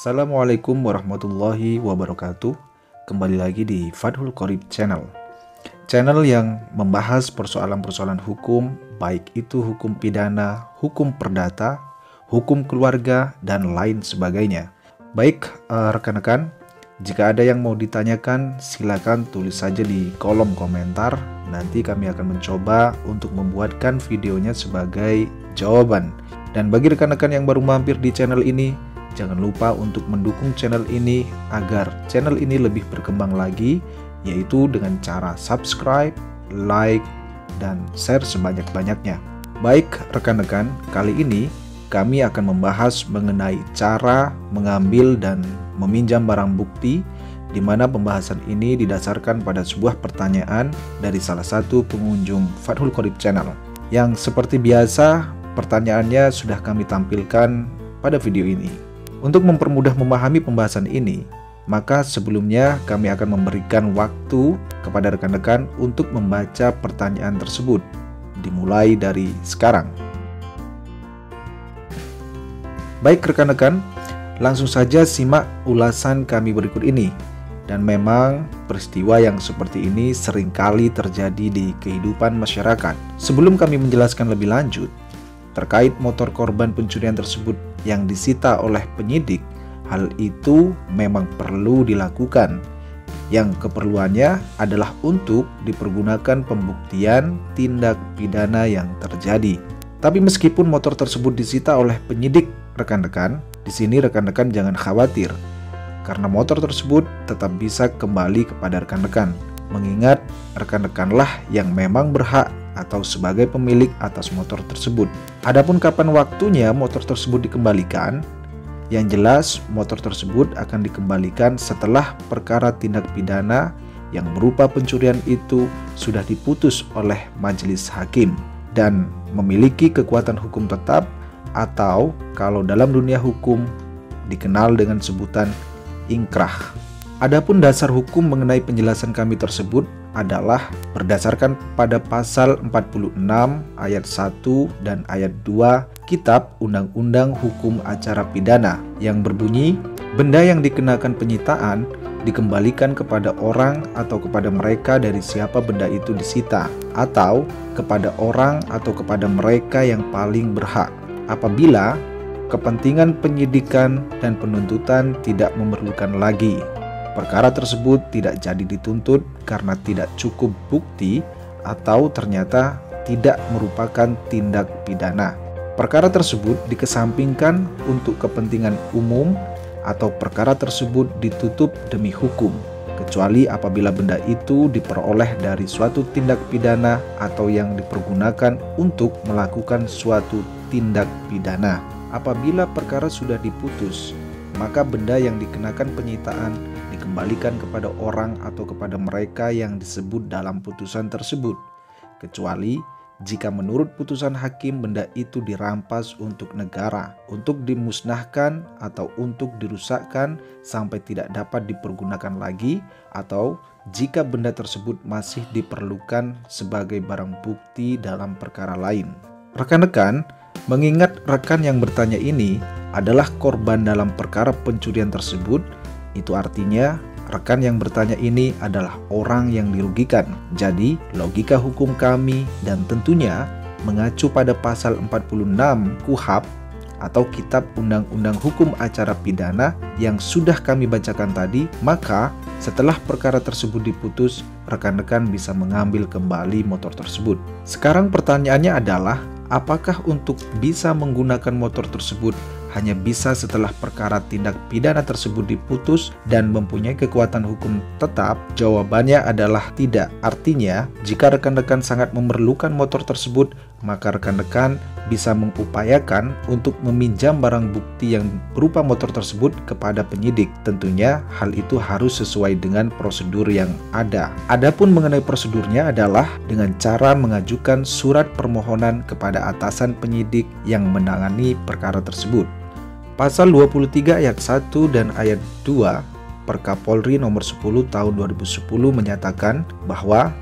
Assalamualaikum warahmatullahi wabarakatuh. Kembali lagi di Fathul Qorib Channel. Channel yang membahas persoalan-persoalan hukum, baik itu hukum pidana, hukum perdata, hukum keluarga, dan lain sebagainya. Baik rekan-rekan, jika ada yang mau ditanyakan, silakan tulis saja di kolom komentar. Nanti kami akan mencoba untuk membuatkan videonya sebagai jawaban. Dan bagi rekan-rekan yang baru mampir di channel ini, jangan lupa untuk mendukung channel ini agar channel ini lebih berkembang lagi, yaitu dengan cara subscribe, like, dan share sebanyak-banyaknya. Baik rekan-rekan, kali ini kami akan membahas mengenai cara mengambil dan meminjam barang bukti, di mana pembahasan ini didasarkan pada sebuah pertanyaan dari salah satu pengunjung Fathul Qorib Channel. Yang seperti biasa, pertanyaannya sudah kami tampilkan pada video ini. Untuk mempermudah memahami pembahasan ini, maka sebelumnya kami akan memberikan waktu kepada rekan-rekan untuk membaca pertanyaan tersebut, dimulai dari sekarang. Baik rekan-rekan, langsung saja simak ulasan kami berikut ini. Dan memang peristiwa yang seperti ini seringkali terjadi di kehidupan masyarakat. Sebelum kami menjelaskan lebih lanjut terkait motor korban pencurian tersebut yang disita oleh penyidik, hal itu memang perlu dilakukan, yang keperluannya adalah untuk dipergunakan pembuktian tindak pidana yang terjadi. Tapi meskipun motor tersebut disita oleh penyidik, rekan-rekan, di sini rekan-rekan jangan khawatir, karena motor tersebut tetap bisa kembali kepada rekan-rekan, mengingat rekan-rekanlah yang memang berhak atau sebagai pemilik atas motor tersebut. Adapun kapan waktunya motor tersebut dikembalikan, yang jelas motor tersebut akan dikembalikan setelah perkara tindak pidana yang berupa pencurian itu sudah diputus oleh majelis hakim dan memiliki kekuatan hukum tetap, atau kalau dalam dunia hukum dikenal dengan sebutan ingkrah. Adapun dasar hukum mengenai penjelasan kami tersebut adalah berdasarkan pada pasal 46 ayat 1 dan ayat 2 Kitab Undang-Undang Hukum Acara Pidana yang berbunyi, benda yang dikenakan penyitaan dikembalikan kepada orang atau kepada mereka dari siapa benda itu disita, atau kepada orang atau kepada mereka yang paling berhak, apabila kepentingan penyidikan dan penuntutan tidak memerlukan lagi. Perkara tersebut tidak jadi dituntut karena tidak cukup bukti atau ternyata tidak merupakan tindak pidana. Perkara tersebut dikesampingkan untuk kepentingan umum atau perkara tersebut ditutup demi hukum, kecuali apabila benda itu diperoleh dari suatu tindak pidana atau yang dipergunakan untuk melakukan suatu tindak pidana. Apabila perkara sudah diputus, maka benda yang dikenakan penyitaan dikembalikan kepada orang atau kepada mereka yang disebut dalam putusan tersebut, kecuali jika menurut putusan hakim benda itu dirampas untuk negara, untuk dimusnahkan atau untuk dirusakkan sampai tidak dapat dipergunakan lagi, atau jika benda tersebut masih diperlukan sebagai barang bukti dalam perkara lain. Rekan-rekan, mengingat rekan yang bertanya ini adalah korban dalam perkara pencurian tersebut, itu artinya rekan yang bertanya ini adalah orang yang dirugikan. Jadi logika hukum kami dan tentunya mengacu pada pasal 46 KUHP atau Kitab Undang-Undang Hukum Acara Pidana yang sudah kami bacakan tadi, maka setelah perkara tersebut diputus, rekan-rekan bisa mengambil kembali motor tersebut. Sekarang pertanyaannya adalah, apakah untuk bisa menggunakan motor tersebut hanya bisa setelah perkara tindak pidana tersebut diputus dan mempunyai kekuatan hukum tetap? Jawabannya adalah tidak. Artinya, jika rekan-rekan sangat memerlukan motor tersebut, maka rekan-rekan bisa mengupayakan untuk meminjam barang bukti yang berupa motor tersebut kepada penyidik. Tentunya hal itu harus sesuai dengan prosedur yang ada. Adapun mengenai prosedurnya adalah dengan cara mengajukan surat permohonan kepada atasan penyidik yang menangani perkara tersebut. Pasal 23 ayat 1 dan ayat 2 Perkapolri nomor 10 tahun 2010 menyatakan bahwa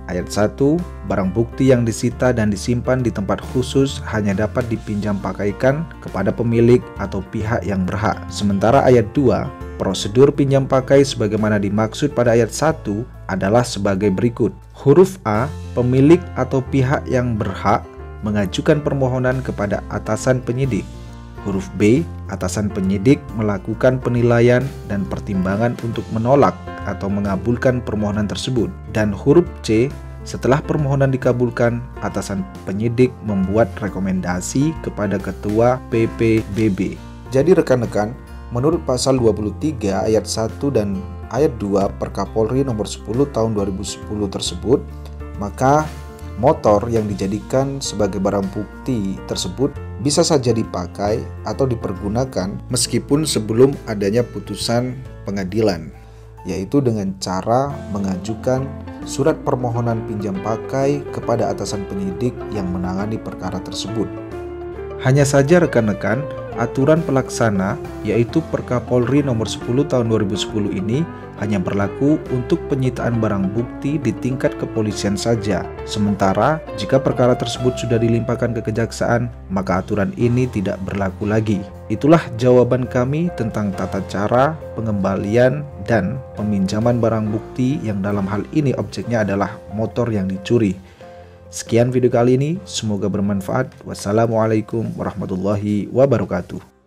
Ayat 1, barang bukti yang disita dan disimpan di tempat khusus hanya dapat dipinjam pakaikan kepada pemilik atau pihak yang berhak. Sementara ayat 2, prosedur pinjam pakai sebagaimana dimaksud pada ayat 1 adalah sebagai berikut. Huruf A, pemilik atau pihak yang berhak mengajukan permohonan kepada atasan penyidik. Huruf B, atasan penyidik melakukan penilaian dan pertimbangan untuk menolak atau mengabulkan permohonan tersebut. Dan huruf C, setelah permohonan dikabulkan, atasan penyidik membuat rekomendasi kepada ketua PPBB. Jadi rekan-rekan, menurut pasal 23 ayat 1 dan ayat 2 Perkapolri nomor 10 tahun 2010 tersebut, maka motor yang dijadikan sebagai barang bukti tersebut bisa saja dipakai atau dipergunakan meskipun sebelum adanya putusan pengadilan, yaitu dengan cara mengajukan surat permohonan pinjam pakai kepada atasan penyidik yang menangani perkara tersebut. Hanya saja rekan-rekan, aturan pelaksana yaitu Perkapolri nomor 10 tahun 2010 ini hanya berlaku untuk penyitaan barang bukti di tingkat kepolisian saja. Sementara jika perkara tersebut sudah dilimpahkan ke kejaksaan, maka aturan ini tidak berlaku lagi. Itulah jawaban kami tentang tata cara pengembalian dan peminjaman barang bukti yang dalam hal ini objeknya adalah motor yang dicuri. Sekian video kali ini, semoga bermanfaat. Wassalamualaikum warahmatullahi wabarakatuh.